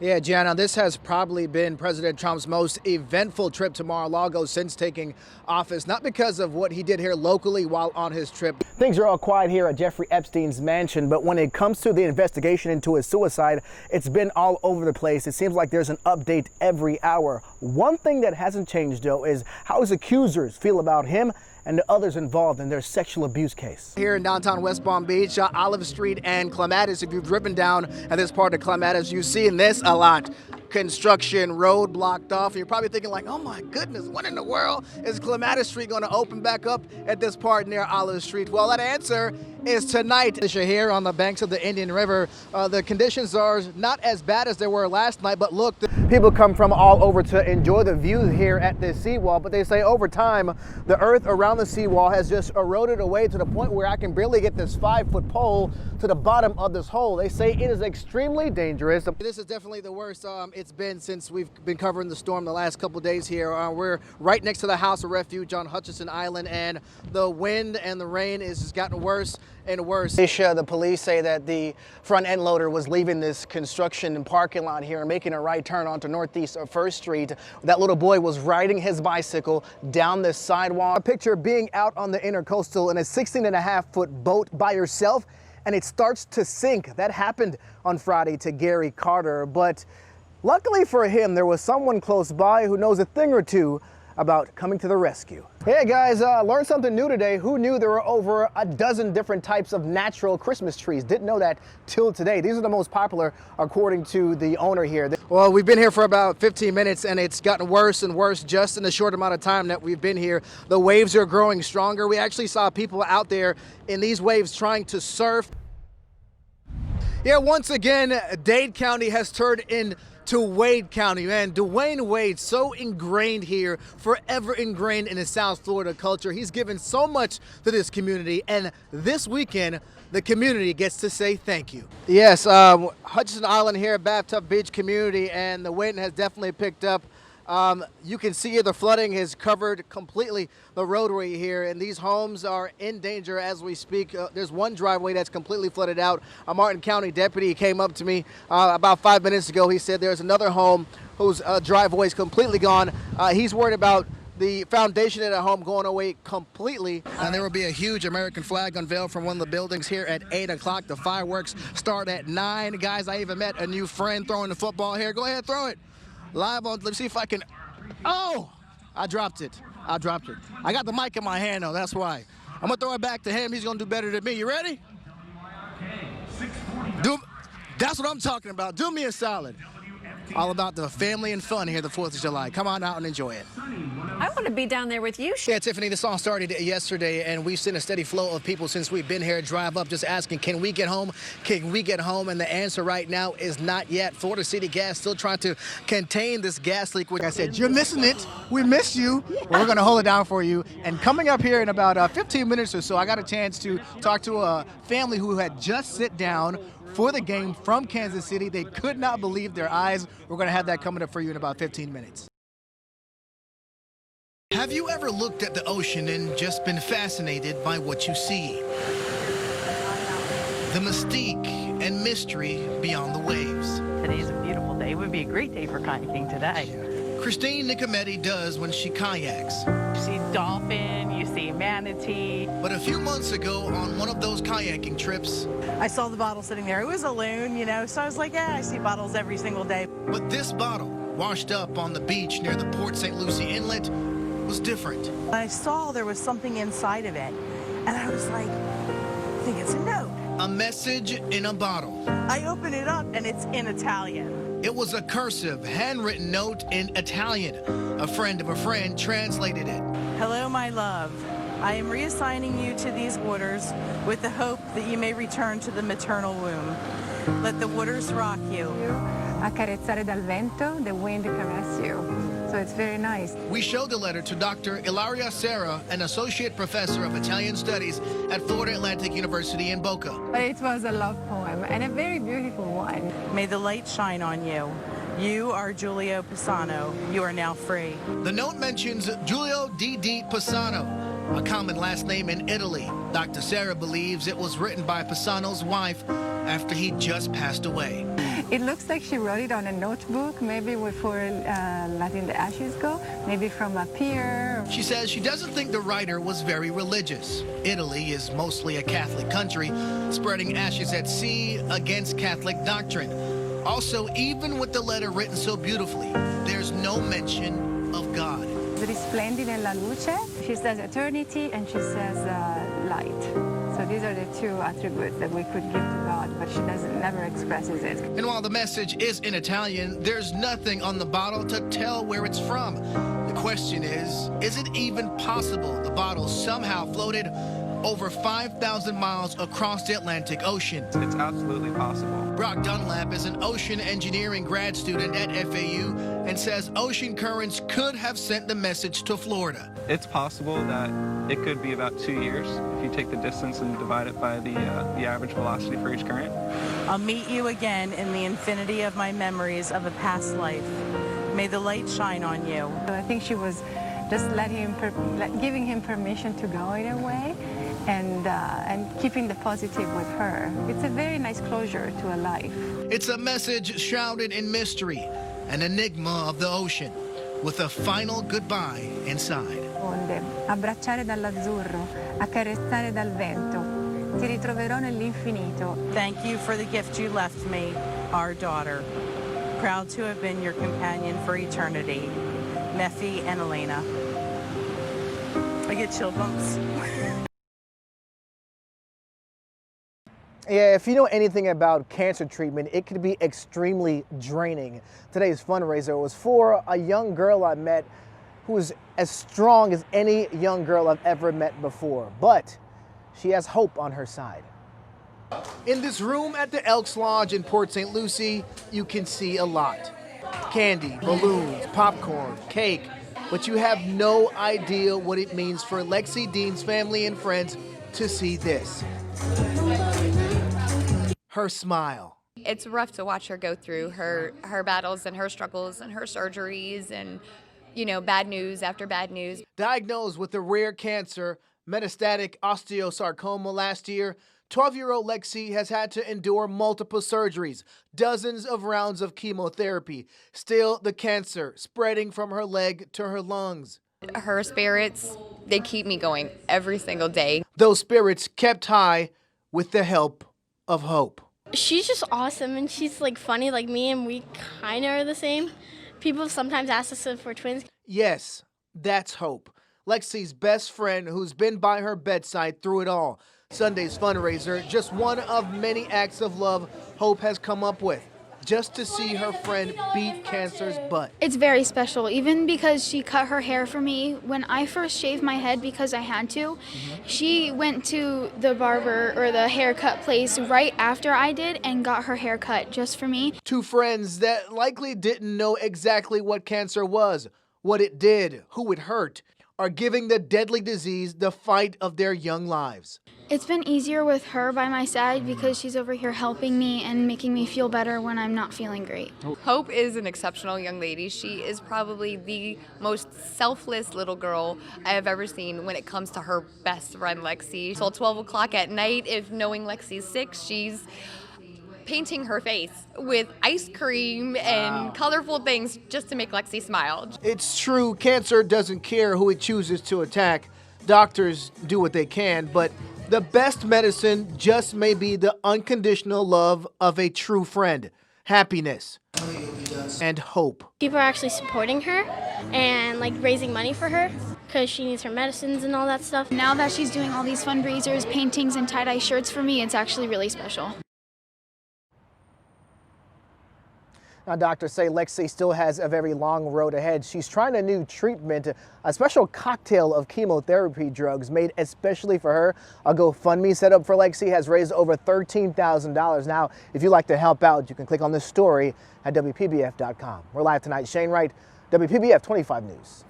Yeah, Gianna, this has probably been President Trump's most eventful trip to Mar-a-Lago since taking office, not because of what he did here locally while on his trip. Things are all quiet here at Jeffrey Epstein's mansion, but when it comes to the investigation into his suicide, it's been all over the place. It seems like there's an update every hour. One thing that hasn't changed, though, is how his accusers feel about him and the others involved in their sexual abuse case. Here in downtown West Palm Beach, Olive Street and Clematis, if you've driven down at this part of Clematis, you've seen this a lot. Construction, road blocked off. You're probably thinking like, oh my goodness, what in the world is Clematis Street going to open back up at this part near Olive Street? Well, that answer is tonight. Here on the banks of the Indian River, the conditions are not as bad as they were last night, but look. People come from all over to enjoy the view here at this seawall, but they say over time, the earth around the seawall has just eroded away to the point where I can barely get this 5-foot pole to the bottom of this hole. They say it is extremely dangerous. This is definitely the worst it's been since we've been covering the storm the last couple days here. We're right next to the House of Refuge on Hutchinson Island, and the wind and the rain has just gotten worse and worse. The police say that the front end loader was leaving this construction parking lot here and making a right turn onto Northeast 1st Street. That little boy was riding his bicycle down this sidewalk. A picture being out on the intercoastal in a 16.5-foot boat by yourself, and it starts to sink. That happened on Friday to Gary Carter, but luckily for him, there was someone close by who knows a thing or two about coming to the rescue. Hey guys, learned something new today. Who knew there were over a dozen different types of natural Christmas trees? Didn't know that till today. These are the most popular according to the owner here. Well, we've been here for about 15 minutes and it's gotten worse and worse just in the short amount of time that we've been here. The waves are growing stronger. We actually saw people out there in these waves trying to surf. Yeah, once again, Dade County has turned into Wade County, man. Dwayne Wade, so ingrained here, forever ingrained in the South Florida culture. He's given so much to this community, and this weekend, the community gets to say thank you. Yes, Hutchinson Island here, Bathtub Beach community, and the wind has definitely picked up. You can see the flooding has covered completely the roadway here, and these homes are in danger as we speak. There's one driveway that's completely flooded out. A Martin County deputy came up to me about 5 minutes ago. He said there's another home whose driveway is completely gone. He's worried about the foundation of the home going away completely. And there will be a huge American flag unveiled from one of the buildings here at 8 o'clock. The fireworks start at 9. Guys, I even met a new friend throwing the football here. Go ahead, throw it. Live on, let's see if I can, oh, I dropped it. I got the mic in my hand though, that's why. I'm gonna throw it back to him, he's gonna do better than me. You ready? That's what I'm talking about, do me a solid. All about the family and fun here the 4th of July. Come on out and enjoy it. I want to be down there with you. Yeah, Tiffany, the song started yesterday, and we've seen a steady flow of people since we've been here, drive up, just asking, can we get home? Can we get home? And the answer right now is not yet. Florida City Gas still trying to contain this gas leak. Like I said, you're missing it. We missed you. Yeah. Well, we're going to hold it down for you. And coming up here in about 15 minutes or so, I got a chance to talk to a family who had just sit down for the game from Kansas City. They could not believe their eyes. We're going to have that coming up for you in about 15 minutes. Have you ever looked at the ocean and just been fascinated by what you see? The mystique and mystery beyond the waves. Today's a beautiful day. It would be a great day for kayaking today. Christine Nicometti does when she kayaks. You see dolphin, you see manatee. But a few months ago on one of those kayaking trips, I saw the bottle sitting there. It was a loon, you know, so I was like, yeah, I see bottles every single day. But this bottle, washed up on the beach near the Port St. Lucie Inlet, was different. I saw there was something inside of it, and I was like, I think it's a note. A message in a bottle. I open it up, and it's in Italian. It was a cursive, handwritten note in Italian. A friend of a friend translated it. Hello, my love. I am reassigning you to these waters with the hope that you may return to the maternal womb. Let the waters rock you. Accarezzare dal vento, the wind caress you. So it's very nice. We showed the letter to Dr. Ilaria Serra, an associate professor of Italian studies at Florida Atlantic University in Boca. It was a love poem and a very beautiful one. May the light shine on you. You are Giulio Pisano. You are now free. The note mentions Giulio D.D. Pisano, a common last name in Italy. Dr. Serra believes it was written by Pisano's wife after he just passed away. It looks like she wrote it on a notebook, maybe before letting the ashes go, maybe from up here. She says she doesn't think the writer was very religious. Italy is mostly a Catholic country, spreading ashes at sea against Catholic doctrine. Also, even with the letter written so beautifully, there's no mention of God. Risplendere nella luce. She says eternity and she says light. So these are the two attributes that we could give to God, but she never expresses it. And while the message is in Italian, there's nothing on the bottle to tell where it's from. The question is it even possible the bottle somehow floated over 5,000 miles across the Atlantic Ocean? It's absolutely possible. Brock Dunlap is an ocean engineering grad student at FAU and says ocean currents could have sent the message to Florida. It's possible that it could be about 2 years if you take the distance and divide it by the average velocity for each current. I'll meet you again in the infinity of my memories of a past life. May the light shine on you. So I think she was just giving him permission to go in a way, and keeping the positive with her. It's a very nice closure to a life. It's a message shrouded in mystery, an enigma of the ocean, with a final goodbye inside. Onde, abbracciare dall'azzurro, accarezzare dal vento, ti ritroverò nell'infinito. Thank you for the gift you left me, our daughter. Proud to have been your companion for eternity, Nephi and Elena. I get chill bumps. Yeah, if you know anything about cancer treatment, it can be extremely draining. Today's fundraiser was for a young girl I met who is as strong as any young girl I've ever met before, but she has hope on her side. In this room at the Elks Lodge in Port St. Lucie, you can see a lot. Candy, balloons, popcorn, cake, but you have no idea what it means for Lexi Dean's family and friends to see this. Her smile. It's rough to watch her go through her battles and her struggles and her surgeries and, you know, bad news after bad news. Diagnosed with a rare cancer, metastatic osteosarcoma last year, 12-year-old Lexi has had to endure multiple surgeries, dozens of rounds of chemotherapy. Still, the cancer spreading from her leg to her lungs. Her spirits, they keep me going every single day. Those spirits kept high with the help of hope. She's just awesome, and she's like funny like me, and we kind of are the same. People sometimes ask us if we're twins. Yes, that's Hope, Lexi's best friend who's been by her bedside through it all. Sunday's fundraiser, just one of many acts of love Hope has come up with, just to see her friend beat cancer's butt. It's very special, even because she cut her hair for me. When I first shaved my head because I had to, she went to the barber or the haircut place right after I did and got her hair cut just for me. Two friends that likely didn't know exactly what cancer was, what it did, who it hurt, are giving the deadly disease the fight of their young lives. It's been easier with her by my side because she's over here helping me and making me feel better when I'm not feeling great. Hope is an exceptional young lady. She is probably the most selfless little girl I have ever seen when it comes to her best friend, Lexi. Till 12 o'clock at night, if knowing Lexi's sick, she's painting her face with ice cream and colorful things just to make Lexi smile. It's true, cancer doesn't care who it chooses to attack. Doctors do what they can, but the best medicine just may be the unconditional love of a true friend, happiness, and hope. People are actually supporting her and like raising money for her because she needs her medicines and all that stuff. Now that she's doing all these fundraisers, paintings, and tie-dye shirts for me, it's actually really special. Now, doctors say Lexi still has a very long road ahead. She's trying a new treatment, a special cocktail of chemotherapy drugs made especially for her. A GoFundMe set up for Lexi has raised over $13,000. Now, if you'd like to help out, you can click on this story at WPBF.com. We're live tonight. Shayne Wright, WPBF 25 News.